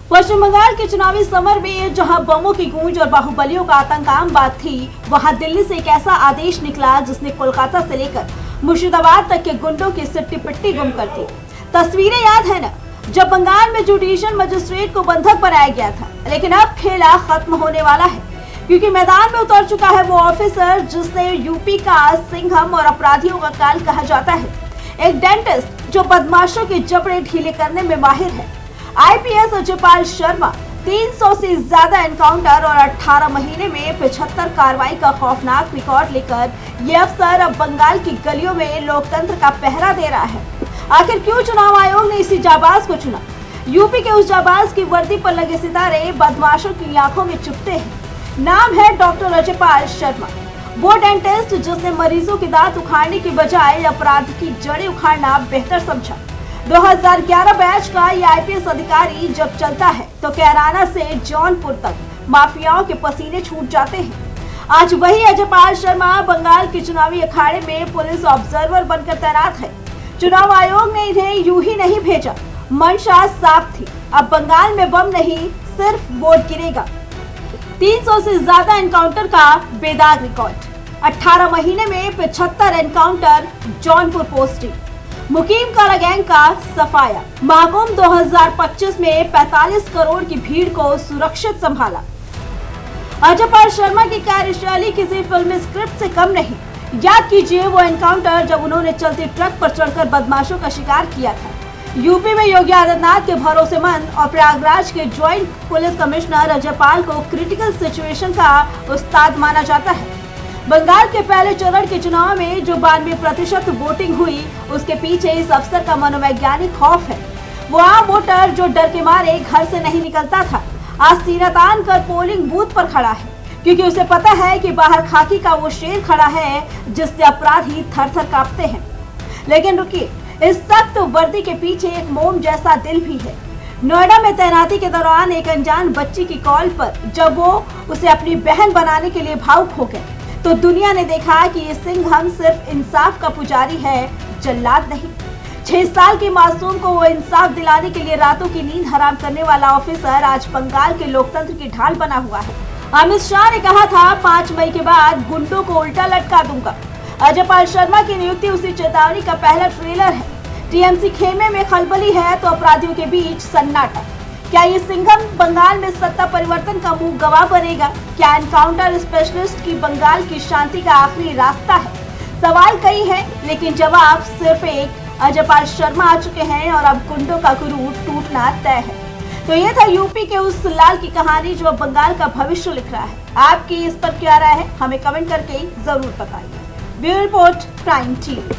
पश्चिम बंगाल के चुनावी समर में जहां बमों की गूंज और बाहुबलियों का आतंक आम बात थी, वहां दिल्ली से एक ऐसा आदेश निकला जिसने कोलकाता से लेकर मुर्शिदाबाद तक के गुंडों की सिट्टी पिट्टी गुम कर दी। तस्वीरें याद है ना, जब बंगाल में जुडिशियल मजिस्ट्रेट को बंधक बनाया गया था। लेकिन अब खेला खत्म होने वाला है, क्योंकि मैदान में उतर चुका है वो ऑफिसर जिसने यूपी का सिंघम और अपराधियों का काल कहा जाता है। एक डेंटिस्ट जो बदमाशों के जबड़े ढीले करने में माहिर है। आईपीएस अजयपाल शर्मा 300 से ज्यादा एनकाउंटर और 18 महीने में 75 कार्रवाई का खौफनाक रिकॉर्ड लेकर ये अफसर अब बंगाल की गलियों में लोकतंत्र का पहरा दे रहा है। आखिर क्यों चुनाव आयोग ने इसी जाबाज को चुना? यूपी के उस जाबाज की वर्दी पर लगे सितारे बदमाशों की आंखों में चुभते हैं। नाम है डॉक्टर अजयपाल शर्मा, वो डेंटिस्ट जिसने मरीजों के दांत उखाड़ने की बजाय अपराध की जड़ें उखाड़ना बेहतर समझा। 2011 बैच का ये आईपीएस अधिकारी जब चलता है तो कैराना से जौनपुर तक माफियाओं के पसीने छूट जाते हैं। आज वही अजयपाल शर्मा बंगाल के चुनावी अखाड़े में पुलिस ऑब्जर्वर बनकर तैनात है। चुनाव आयोग ने इन्हें यूं ही नहीं भेजा, मंशा साफ थी। अब बंगाल में बम नहीं, सिर्फ वोट गिरेगा। 300 से ज्यादा एनकाउंटर का बेदाग रिकॉर्ड, 18 महीने में 75 एनकाउंटर, जौनपुर पोस्टिंग, मुकीम काला गैंग का सफाया, महाकुंभ 2025 में 45 करोड़ की भीड़ को सुरक्षित संभाला। अजयपाल शर्मा की कार्यशैली किसी फिल्मी स्क्रिप्ट से कम नहीं। याद कीजिए वो एनकाउंटर जब उन्होंने चलते ट्रक पर चढ़कर बदमाशों का शिकार किया था। यूपी में योगी आदित्यनाथ के भरोसेमंद और प्रयागराज के ज्वाइंट पुलिस कमिश्नर अजयपाल को क्रिटिकल सिचुएशन का उस्ताद माना जाता है। बंगाल के पहले चरण के चुनाव में जो 92% वोटिंग हुई, उसके पीछे इस अफसर का मनोवैज्ञानिक खौफ है। वो आम वोटर जो डर के मारे घर से नहीं निकलता था, आज सीना तान कर पोलिंग बूथ पर खड़ा है, क्योंकि उसे पता है कि बाहर खाकी का वो शेर खड़ा है जिससे अपराधी थर थर कांपते हैं। लेकिन रुकिए, इस सख्त वर्दी के पीछे एक मोम जैसा दिल भी है। नोएडा में तैनाती के दौरान एक अनजान बच्ची की कॉल पर जब वो उसे अपनी बहन बनाने के लिए भावुक हो गए, तो दुनिया ने देखा कि ये सिंघम सिर्फ इंसाफ का पुजारी है, जल्लाद नहीं। 6 साल की मासूम को वो इंसाफ दिलाने के लिए रातों की नींद हराम करने वाला ऑफिसर आज बंगाल के लोकतंत्र की ढाल बना हुआ है। अमित शाह ने कहा था 5 मई के बाद गुंडों को उल्टा लटका दूंगा। अजयपाल शर्मा की नियुक्ति उसी चेतावनी का पहला ट्रेलर है। टीएमसी खेमे में खलबली है तो अपराधियों के बीच सन्नाटा। क्या ये सिंघम बंगाल में सत्ता परिवर्तन का मुंह गवाह बनेगा? क्या एनकाउंटर स्पेशलिस्ट की बंगाल की शांति का आखिरी रास्ता है? सवाल कई हैं, लेकिन जवाब सिर्फ एक, अजयपाल शर्मा आ चुके हैं और अब गुंडों का गुरूर टूटना तय है। तो ये था यूपी के उस लाल की कहानी जो बंगाल का भविष्य लिख रहा है। आपकी इस पर क्या राय है, हमें कमेंट करके जरूर बताइए। Bureau report, prime TV.